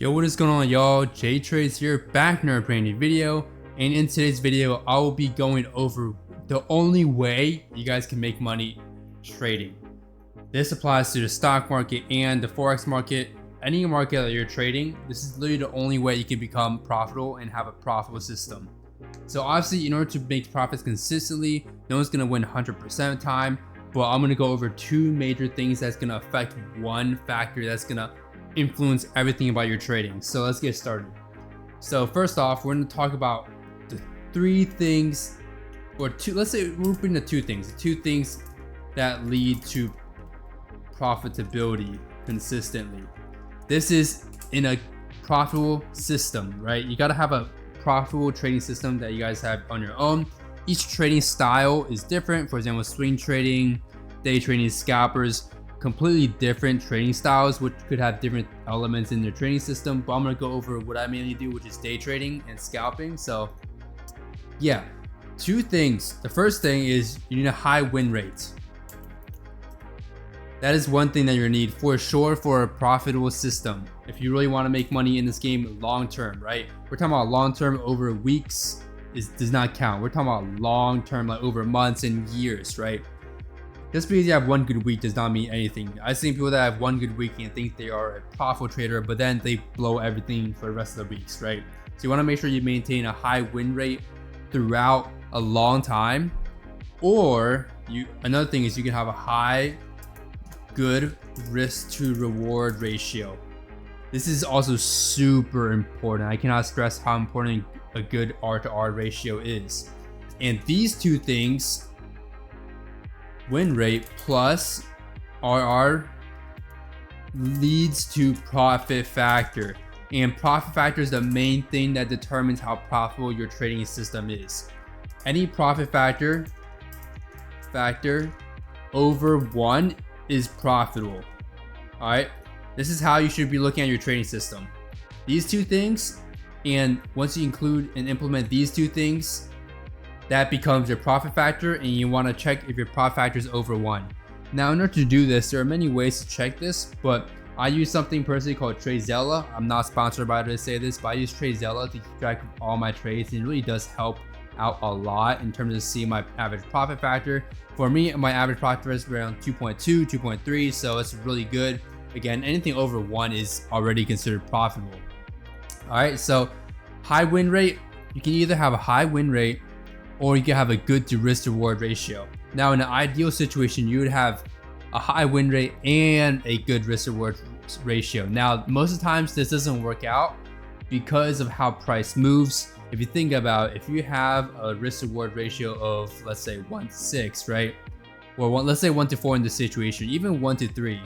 Yo, what is going on, y'all? J Trades here, back in our brand new video. And in today's video, I will be going over the only way you guys can make money trading. This applies to the stock market and the forex market. Any market that you're trading, this is literally the only way you can become profitable and have a profitable system. So obviously, in order to make profits consistently, no one's gonna win 100% of the time. But I'm gonna go over two major things that's gonna affect one factor that's gonna influence everything about your trading. So let's get started. So first off, we're going to talk about the three things, or two, let's say group into two things, the two things that lead to profitability consistently. This is in a profitable system, right? You got to have a profitable trading system that you guys have on your own. Each trading style is different. For example, swing trading, day trading, scalpers, completely different trading styles, which could have different elements in their trading system. But I'm gonna go over what I mainly do, which is day trading and scalping. So yeah, two things. The first thing is you need a high win rate. That is one thing that you're gonna need for sure for a profitable system. If you really want to make money in this game long term, right? We're talking about long term. Over weeks does not count. We're talking about long term, like over months and years, right? Just because you have one good week does not mean anything. I've seen people that have one good week and think they are a profitable trader, but then they blow everything for the rest of the weeks, right? So you want to make sure you maintain a high win rate throughout a long time. Or another thing is you can have a high, good risk to reward ratio. This is also super important. I cannot stress how important a good R to R ratio is. And these two things, win rate plus RR, leads to profit factor, and profit factor is the main thing that determines how profitable your trading system is. Any profit factor over 1 is profitable. All right, this is how you should be looking at your trading system. These two things, and once you include and implement these two things, that becomes your profit factor, and you want to check if your profit factor is over 1. Now, in order to do this, there are many ways to check this, but I use something personally called TradeZella. I'm not sponsored by it to say this, but I use TradeZella to keep track of all my trades, and it really does help out a lot in terms of seeing my average profit factor. For me, my average profit factor is around 2.2, 2.3, so it's really good. Again, anything over 1 is already considered profitable. All right, so high win rate, you can either have a high win rate or you can have a good to risk to reward ratio. Now, in an ideal situation, you would have a high win rate and a good risk to reward ratio. Now, most of the times this doesn't work out because of how price moves. If you think about it, if you have a risk to reward ratio of, let's say 1 to 6, right? Or let's say 1 to 4 in this situation, even 1 to 3,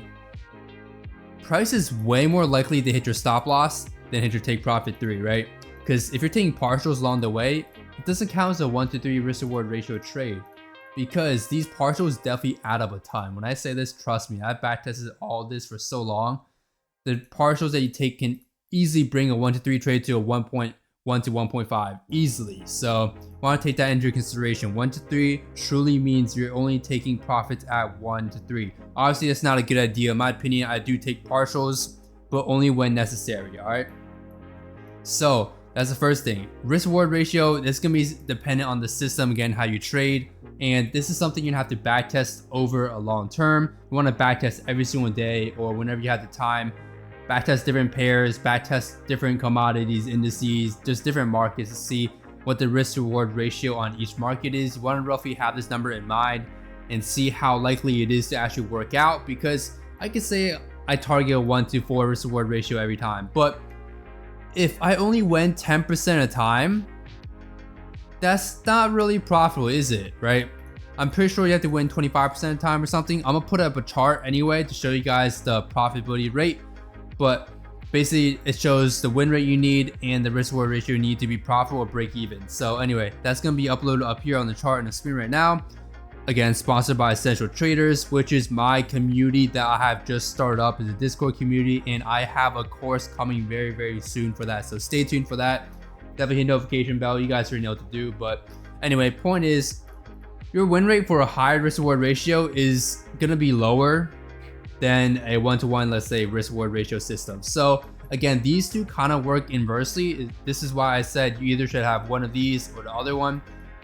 price is way more likely to hit your stop loss than hit your take profit 3, right? Because if you're taking partials along the way, it doesn't count as a 1 to 3 risk reward ratio trade, because these partials definitely add up a ton. When I say this, trust me, I've backtested all this for so long. The partials that you take can easily bring a 1 to 3 trade to a 1.1 to 1.5 easily. So I want to take that into consideration. 1 to 3 truly means you're only taking profits at 1 to 3. Obviously, that's not a good idea. In my opinion, I do take partials, but only when necessary. All right. So that's the first thing. Risk reward ratio, this is going to be dependent on the system, again, how you trade. And this is something you have to backtest over a long term. You want to backtest every single day or whenever you have the time. Backtest different pairs, backtest different commodities, indices, just different markets to see what the risk reward ratio on each market is. You want to roughly have this number in mind and see how likely it is to actually work out, because I could say I target a 1 to 4 risk reward ratio every time. But if I only win 10% of the time, that's not really profitable, is it? Right? I'm pretty sure you have to win 25% of the time or something. I'm gonna put up a chart anyway to show you guys the profitability rate, but basically it shows the win rate you need and the risk reward ratio you need to be profitable or break even. So anyway, that's gonna be uploaded up here on the chart on the screen right now. Again, sponsored by Essential Traders, which is my community that I have just started up as a Discord community, and I have a course coming very, very soon for that. So stay tuned for that. Definitely hit notification bell. You guys already know what to do. But anyway, point is, your win rate for a high risk reward ratio is gonna be lower than a 1-to-1, let's say, risk reward ratio system. So Again, these two kind of work inversely. This is why I said you either should have one of these or the other one,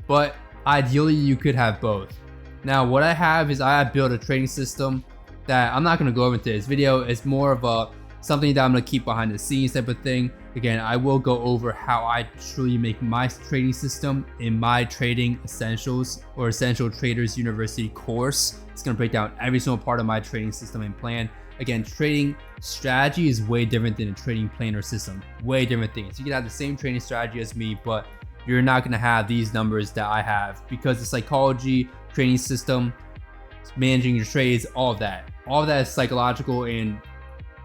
but ideally you could have both. Now what I have is I have built a trading system that I'm not going to go over into this video. It's more of something that I'm going to keep behind the scenes type of thing. Again, I will go over how I truly make my trading system in my Trading Essentials or Essential Traders University course. It's going to break down every single part of my trading system and plan. Again, trading strategy is way different than a trading plan or system. Way different things. You can have the same trading strategy as me, but you're not going to have these numbers that I have, because the psychology, trading system, managing your trades, all of that is psychological, and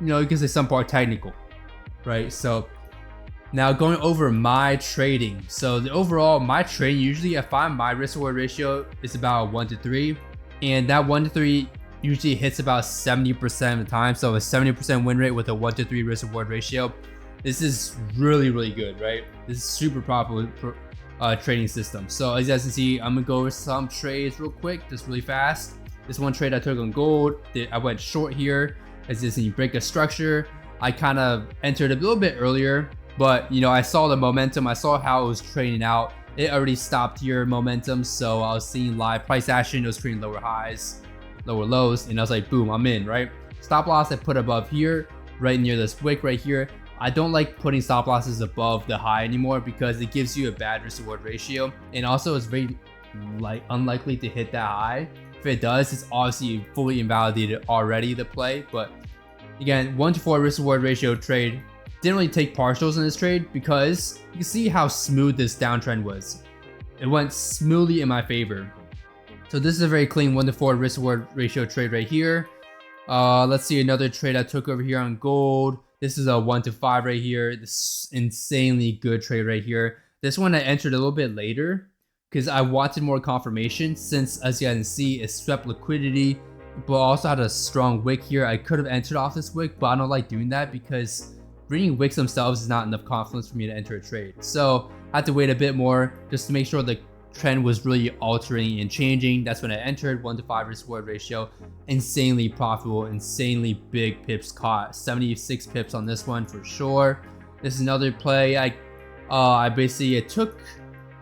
you can say some part technical, right? So now going over my trading. So the overall, my trading, usually I find my risk reward ratio is about 1 to 3, and that 1 to 3 usually hits about 70% of the time. So a 70% win rate with a 1 to 3 risk reward ratio. This is really, really good, right? This is super popular trading system. So as you guys can see, I'm gonna go over some trades real quick, just really fast. This one trade I took on gold, I went short here. As you see, break a structure. I kind of entered a little bit earlier, but I saw the momentum. I saw how it was trading out. It already stopped here momentum, so I was seeing live price action. It was trading lower highs, lower lows, and I was like, boom, I'm in, right? Stop loss I put above here, right near this wick right here. I don't like putting stop losses above the high anymore because it gives you a bad risk reward ratio, and also it's very unlikely to hit that high. If it does, it's obviously fully invalidated already, the play. But again, 1 to 4 risk reward ratio trade. Didn't really take partials in this trade because you can see how smooth this downtrend was. It went smoothly in my favor. So this is a very clean 1 to 4 risk reward ratio trade right here. Let's see another trade I took over here on gold. This is a 1 to 5 right here. This insanely good trade right here. This one I entered a little bit later because I wanted more confirmation, since as you can see it swept liquidity, but also had a strong wick here. I could have entered off this wick, but I don't like doing that because reading wicks themselves is not enough confidence for me to enter a trade. So I had to wait a bit more just to make sure the trend was really altering and changing. That's when I entered. 1 to 5 risk reward ratio, insanely profitable, insanely big pips caught. 76 pips on this one for sure. This is another play I basically took,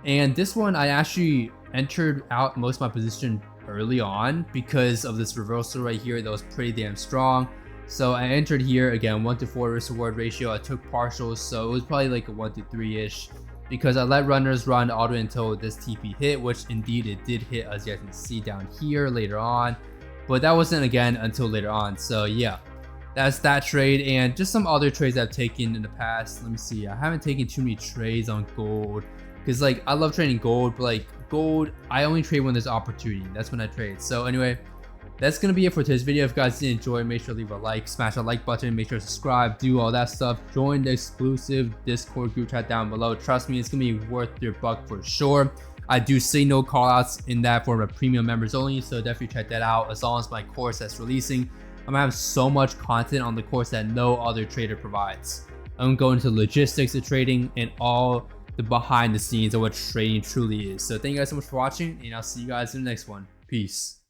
and this one I actually entered out most of my position early on because of this reversal right here that was pretty damn strong. So I entered here again, 1 to 4 risk reward ratio. I took partials, so it was probably like a 1 to 3 ish, because I let runners run all the way until this TP hit, which indeed it did hit, as you guys can see down here later on, but that wasn't again until later on. So yeah, that's that trade, and just some other trades I've taken in the past. Let me see, I haven't taken too many trades on gold because I love trading gold, but gold I only trade when there's opportunity. That's when I trade. So anyway, that's gonna be it for today's video. If you guys did enjoy, make sure to leave a like, smash that like button, make sure to subscribe, do all that stuff. Join the exclusive Discord group chat down below. Trust me, it's gonna be worth your buck for sure. I do see no callouts in that for premium members only, so definitely check that out. As long as my course that's releasing, I'm gonna have so much content on the course that no other trader provides. I'm gonna go into logistics of trading and all the behind the scenes of what trading truly is. So thank you guys so much for watching, and I'll see you guys in the next one. Peace.